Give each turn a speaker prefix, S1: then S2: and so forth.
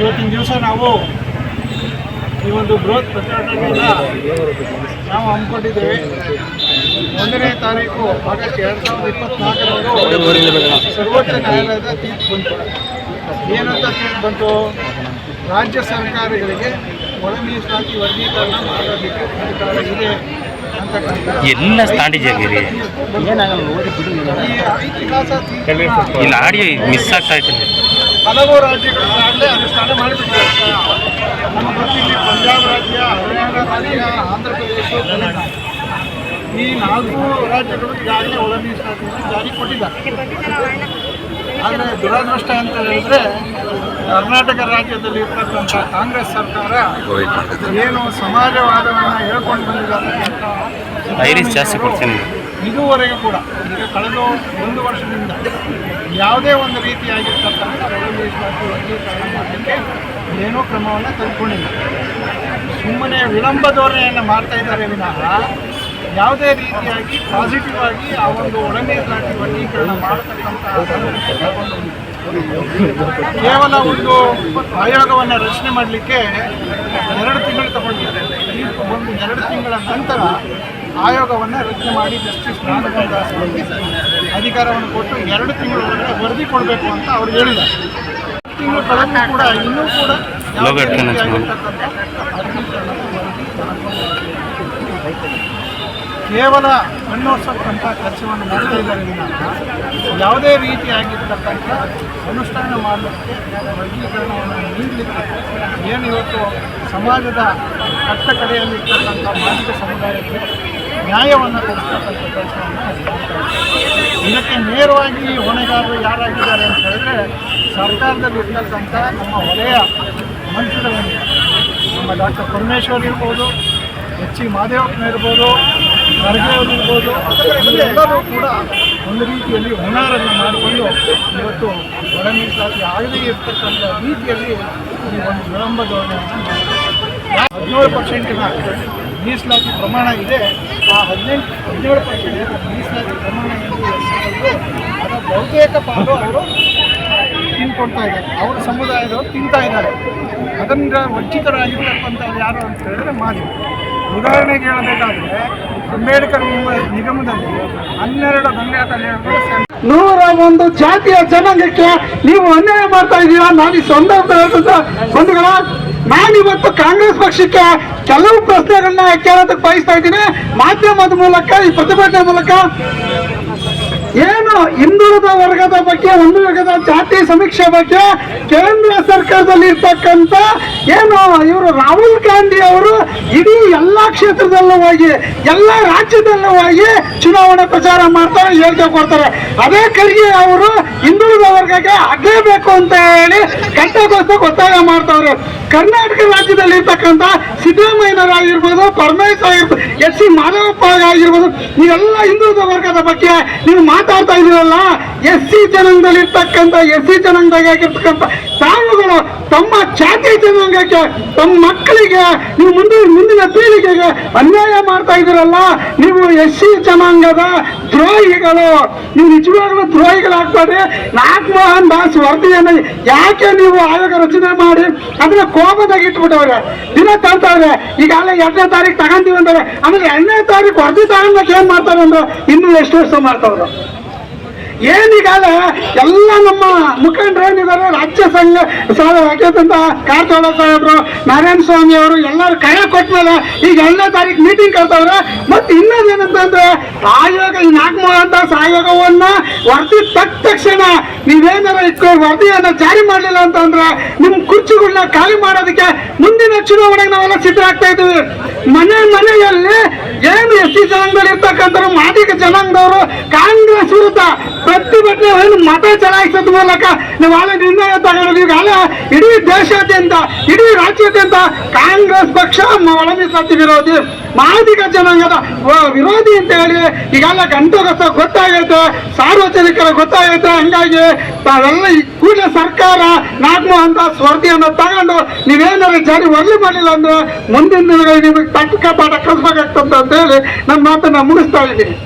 S1: ಇವತ್ತಿನ ದಿವಸ ನಾವು ಈ ಒಂದು ಬೃಹತ್ ಪ್ರತಿಭಟನೆಯನ್ನು ನಾವು ಹಮ್ಮಿಕೊಂಡಿದ್ದೇವೆ. 1ನೇ ತಾರೀಕು ಆಗಸ್ಟ್ 2024 ಸರ್ವೋಚ್ಚ ನ್ಯಾಯಾಲಯದ ತೀರ್ಪು ಬಂತು. ಏನಂತ ತೀರ್ಪು ಬಂತು? ರಾಜ್ಯ ಸರ್ಕಾರಗಳಿಗೆ ಒಳ ಮೀಸಲಾತಿ ವರ್ಗೀಕರಣ ಮಾಡೋದಕ್ಕೆ ಅಧಿಕಾರ ಇದೆ ಅಂತಕ್ಕಂಥ
S2: ಎಲ್ಲ ಸ್ಟ್ರಾಟಜಿಯಾಗಿರಿ. ಇಲ್ಲ ಆಡಿಯೋ ಮಿಸ್ ಆಗ್ತಾ ಇತ್ತು.
S1: ಹಲವು ರಾಜ್ಯಗಳಾಗಲೇ ಅನುಷ್ಠಾನ ಮಾಡಿಬಿಟ್ಟಿದ್ದಾರೆ. ನಮ್ಮ ಪಕ್ಷಕ್ಕೆ ಪಂಜಾಬ್ ರಾಜ್ಯ, ಹರಿಯಾಣ ರಾಜ್ಯ, ಆಂಧ್ರ ಪ್ರದೇಶ, ತೆಲಂಗಾಣ ಈ 4 ರಾಜ್ಯಗಳು ಈಗಾಗಲೇ ಒಳ ಮೀಸಲಾತಿಯನ್ನು ಜಾರಿ ಕೊಟ್ಟಿದ್ದಾರೆ. ಆದರೆ ದುರದೃಷ್ಟ ಅಂತ ಹೇಳಿದ್ರೆ ಕರ್ನಾಟಕ ರಾಜ್ಯದಲ್ಲಿ ಇರ್ತಕ್ಕಂಥ ಕಾಂಗ್ರೆಸ್ ಸರ್ಕಾರ ಏನು ಸಮಾಜವಾದವನ್ನು ಹೇಳ್ಕೊಂಡು ಬಂದಿದ್ದಾರೆ ಅಂತ
S2: ಜಾಸ್ತಿ ಕೊಡ್ತೀನಿ.
S1: ಇದುವರೆಗೂ ಕೂಡ ಈಗ ಕಳೆದ 1 ವರ್ಷದಿಂದ ಯಾವುದೇ ಒಂದು ರೀತಿಯಾಗಿರ್ತಕ್ಕಂಥ ಒಳ ಮೀಸಲಾತಿ ವರ್ಗೀಕರಣ ಮಾಡಲಿಕ್ಕೆ ಏನೂ ಕ್ರಮವನ್ನು ತೆಗೆದುಕೊಂಡಿಲ್ಲ. ಸುಮ್ಮನೆ ವಿಳಂಬ ಧೋರಣೆಯನ್ನು ಮಾಡ್ತಾ ಇದ್ದಾರೆ ವಿನಃ ಯಾವುದೇ ರೀತಿಯಾಗಿ ಪಾಸಿಟಿವ್ ಆಗಿ ಆ ಒಂದು ಒಳ ಮೀಸಲಾತಿ ವರ್ಗೀಕರಣ ಮಾಡತಕ್ಕಂಥ ಕೇವಲ ಒಂದು ಆಯೋಗವನ್ನು ರಚನೆ ಮಾಡಲಿಕ್ಕೆ 2 ತಿಂಗಳು ತಗೊಂಡಿದ್ದಾರೆ. ತೀರ್ಪು ಬಂದು 2 ತಿಂಗಳ ನಂತರ ಆಯೋಗವನ್ನು ರಚನೆ ಮಾಡಿ ಜಸ್ಟಿಸ್ ನಾಗಮೋಹನ್ ದಾಸ್ ಅವರಿಗೆ ಅಧಿಕಾರವನ್ನು ಕೊಟ್ಟು 2 ತಿಂಗಳೊಳಗಡೆ ವರದಿ ಕೊಡಬೇಕು ಅಂತ ಅವ್ರು ಹೇಳಿದ್ದಾರೆ. 2 ತಿಂಗಳು ಕಳೆದರೂ ಕೂಡ ಇನ್ನೂ ಕೂಡ ಕೇವಲ ಕಣ್ಣೋರ್ಸಕ್ಕಂಥ ಕೆಲಸವನ್ನು ಮಾಡ್ತಾ ಇದ್ದಾರೆ ವಿನಃ ಯಾವುದೇ ರೀತಿಯಾಗಿರ್ತಕ್ಕಂಥ ಅನುಷ್ಠಾನ ಮಾಡಲಿಕ್ಕೆ ವರ್ಗೀಕರಣವನ್ನು ನೀಡಲಿಕ್ಕೆ ಏನು ಇವತ್ತು ಸಮಾಜದ ಕಟ್ಟ ಕಡೆಯಲ್ಲಿರ್ತಕ್ಕಂಥ ಮಾದಿಗ ಸಮುದಾಯಕ್ಕೆ ನ್ಯಾಯವನ್ನು ಕೊಡಿಸ್ತಕ್ಕಂಥ ಕೆಲಸವನ್ನು ಇದಕ್ಕೆ ನೇರವಾಗಿ ಹೊಣೆಗಾರರು ಯಾರಾಗಿದ್ದಾರೆ ಅಂತ ಹೇಳಿದ್ರೆ ಸರ್ಕಾರದಲ್ಲಿ ಇರ್ತಕ್ಕಂಥ ನಮ್ಮ ವಲಯ ಮಂತ್ರಿಗಳಿಂದ ನಮ್ಮ ಡಾಕ್ಟರ್ ಪರಮೇಶ್ವರ್ ಇರ್ಬೋದು, ಎಚ್ ಸಿ ಮಾದೇವಪ್ಪನ ಇರ್ಬೋದು, ಖರ್ಗೆ ಅವರು ಇರ್ಬೋದು, ಎಲ್ಲರೂ ಕೂಡ ಒಂದು ರೀತಿಯಲ್ಲಿ ಹುನಾರನ್ನು ಮಾಡಿಕೊಂಡು ಇವತ್ತು ಒಳ ಮೀಸಲಾತಿ ಆಗದೇ ಇರ್ತಕ್ಕಂಥ ರೀತಿಯಲ್ಲಿ ಈ ಒಂದು ವಿಳಂಬ ಧೋರಣೆಯನ್ನು 17% ಮೀಸಲಾತಿ ಪ್ರಮಾಣ ಇದೆ. ಆ 17% ಮೀಸಲಾತಿ ಪ್ರಮಾಣ ಅದರ ಬಹುತೇಕ ಪಾಲು ಅವರು ತಿನ್ಕೊಳ್ತಾ ಇದ್ದಾರೆ. ಅವರ ಸಮುದಾಯದವರು ತಿಂತಾ ಇದ್ದಾರೆ. ಅದರಿಂದ ವಂಚಿತರಾಗಿರ್ತಕ್ಕಂಥವ್ರು ಯಾರು ಅಂತ ಹೇಳಿದ್ರೆ ಮಾದಿಗ. ಉದಾಹರಣೆಗೆ ಹೇಳಬೇಕಾದ್ರೆ ಅಂಬೇಡ್ಕರ್ ನಿಗಮದಲ್ಲಿ 12 ಗಂಗಾ ಕಲ್ಯಾಣಗಳು 101 ಜಾತಿಯ ಜನಾಂಗಕ್ಕೆ ನೀವು ಅನ್ಯಾಯ ಮಾಡ್ತಾ ಇದ್ದೀರಾ. ನಾನು ಈ ಸಂದರ್ಭದ ಬಂಧುಗಳ ನಾನಿವತ್ತು ಕಾಂಗ್ರೆಸ್ ಪಕ್ಷಕ್ಕೆ ಕೆಲವು ಪ್ರಶ್ನೆಗಳನ್ನ ಕೇಳೋದಕ್ಕೆ ಬಯಸ್ತಾ ಇದ್ದೀನಿ ಮಾಧ್ಯಮದ ಮೂಲಕ, ಈ ಪ್ರತಿಭಟನೆ ಮೂಲಕ. ಏನು ಹಿಂದುಳಿದ ವರ್ಗದ ಬಗ್ಗೆ, ಒಂದು ವರ್ಗದ ಜಾತಿ ಸಮೀಕ್ಷೆ ಬಗ್ಗೆ ಕೇಂದ್ರ ಸರ್ಕಾರದಲ್ಲಿ ಇರ್ತಕ್ಕಂಥ ಏನು ಇವರು ರಾಹುಲ್ ಗಾಂಧಿ ಅವರು ಇಡೀ ಎಲ್ಲ ಕ್ಷೇತ್ರದಲ್ಲೂ ಹೋಗಿ, ಎಲ್ಲ ರಾಜ್ಯದಲ್ಲೂ ಹೋಗಿ ಚುನಾವಣೆ ಪ್ರಚಾರ ಮಾಡ್ತಾರೆ, ಹೇಳಿಕೆ ಕೊಡ್ತಾರೆ. ಅದೇ ಖರ್ಗೆ ಅವರು ಹಿಂದುಳಿದ ವರ್ಗಕ್ಕೆ ಆಗಲೇಬೇಕು ಅಂತ ಹೇಳಿ ಗಂಟೆಗೋಸ್ಕರ ಒತ್ತಾಯ ಮಾಡ್ತಾವ್ರೆ. ಕರ್ನಾಟಕ ರಾಜ್ಯದಲ್ಲಿ ಇರ್ತಕ್ಕಂಥ ಸಿದ್ದರಾಮಯ್ಯನವರಾಗಿರ್ಬೋದು, ಪರಮೇಶ್ವರ್ ಆಗಿರ್ಬೋದು, ಎಚ್ ಸಿ ಮಾದೇವಪ್ಪ ಆಗಿರ್ಬೋದು, ನೀವೆಲ್ಲ ಹಿಂದುಳಿದ ವರ್ಗದ ಬಗ್ಗೆ ನೀವು ಮಾತಾಡ್ತಾ ಇದ್ದೀರಲ್ಲ. ಎಸ್ ಸಿ ಜನಾಂಗದಲ್ಲಿ ಇರ್ತಕ್ಕಂಥ ಎಸ್ ಸಿ ಜನಾಂಗದಾಗಿರ್ತಕ್ಕಂಥ ತಾವುಗಳು ತಮ್ಮ ಜಾತಿ ಜನಾಂಗಕ್ಕೆ, ತಮ್ಮ ಮಕ್ಕಳಿಗೆ, ನೀವು ಮುಂದಿನ ಪೀಳಿಗೆಗೆ ಅನ್ಯಾಯ ಮಾಡ್ತಾ ಇದ್ದೀರಲ್ಲ. ನೀವು ಎಸ್ ಸಿ ಜನಾಂಗದ ದ್ರೋಹಿಗಳು. ನೀವು ನಿಜವಾಗ್ಲೂ ದ್ರೋಹಿಗಳಾಗ್ಬೇಡಿ. ನಾಗಮೋಹನ್ ದಾಸ್ ವರದಿಯನ್ನು ಯಾಕೆ ನೀವು ಆಯೋಗ ರಚನೆ ಮಾಡಿ ಅದನ್ನ ಕೋಪದಾಗ ಇಟ್ಬಿಟ್ಟವ್ರೆ, ದಿನ ತಳ್ತಾವ್ರೆ. ಈಗಾಗಲೇ 2ನೇ ತಾರೀಕು ತಗೊಂತೀವಿ ಅಂತಾರೆ. ಆಮೇಲೆ 2ನೇ ತಾರೀಕು ವರದಿ ತಗೊಂಡಾಗ ಏನ್ ಮಾಡ್ತಾರೆ ಅಂದ್ರೆ ಇನ್ನೂ ಎಷ್ಟು ವರ್ಷ ಮಾಡ್ತಾವ್ರು. ಏನೀಗಾಗಲೇ ಎಲ್ಲ ನಮ್ಮ ಮುಖಂಡರೇನಿದ್ದಾರೆ, ರಾಜ್ಯ ಸಂಘ ಕಾರಜೋಳ ಸಾಹೇಬರು, ನಾರಾಯಣ ಸ್ವಾಮಿ ಅವರು ಎಲ್ಲರೂ ಕೈ ಕೊಟ್ಮೇಲೆ ಈಗ 2ನೇ ತಾರೀಕು ಮೀಟಿಂಗ್ ಕರ್ತಾವ್ರೆ. ಮತ್ತೆ ಇನ್ನೊಂದೇನಂತಂದ್ರೆ ಆಯೋಗ, ಈ ನಾಗಮೋಹನ್ ದಾಸ್ ಆಯೋಗವನ್ನ ವರದಿ ತಕ್ಷಣ ನೀವೇನಾರ ವರದಿಯನ್ನ ಜಾರಿ ಮಾಡಲಿಲ್ಲ ಅಂತಂದ್ರೆ ನಿಮ್ ಕುರ್ಚಿಗಳನ್ನ ಖಾಲಿ ಮಾಡೋದಕ್ಕೆ ಮುಂದಿನ ಚುನಾವಣೆಗೆ ನಾವೆಲ್ಲ ಸಿದ್ಧರಾಗ್ತಾ ಇದ್ದೀವಿ. ಮನೆಯಲ್ಲಿ ಏನು ಎಸ್ ಸಿ ಜನಾಂಗದಲ್ಲಿ ಇರ್ತಕ್ಕಂಥವ್ರು, ಮಾದಿಗ ಜನಾಂಗದವರು ಕಾಂಗ್ರೆಸ್ ವಿರುದ್ಧ ಪ್ರತಿಭಟನೆ ಮತ ಚಲಾಯಿಸೋದ್ ಮೂಲಕ ನಾವೆಲ್ಲ ನಿರ್ಣಯ ತಗೊಂಡು ಈಗಾಗಲೇ ಇಡೀ ದೇಶಾದ್ಯಂತ, ಇಡೀ ರಾಜ್ಯಾದ್ಯಂತ ಕಾಂಗ್ರೆಸ್ ಪಕ್ಷ ಒಳ ಮೀಸಲಾತಿ ವಿರೋಧಿ, ಮಾದಿಗ ಜನಾಂಗದ ವಿರೋಧಿ ಅಂತ ಹೇಳಿ ಈಗಾಗಲೇ ಗಂಟೆಗೋಸ್ಕರ ಗೊತ್ತಾಗೈತೆ, ಸಾರ್ವಜನಿಕರ ಗೊತ್ತಾಗೈತೆ. ಹಂಗಾಗಿ ತಾವೆಲ್ಲ ಕೂಡಲೇ ಸರ್ಕಾರ ನಾಗಮೋಹನ್ ದಾಸ್ ವರದಿಯನ್ನು ತಗೊಂಡು ನೀವೇನಾದ್ರು ಜಾರಿ ವರದಿ ಮಾಡಲಿಲ್ಲ ಅಂದ್ರೆ ಮುಂದಿನ ದಿನಗಳಲ್ಲಿ ನಿಮಗೆ ತಕ್ಕ ಪಾಠ ಕಲಿಸಬೇಕಾಗ್ತದೆ ಅಂತ ಹೇಳಿ ನನ್ನ ಮಾತನ್ನ ಮುಗಿಸ್ತಾ ಇದ್ದೀನಿ.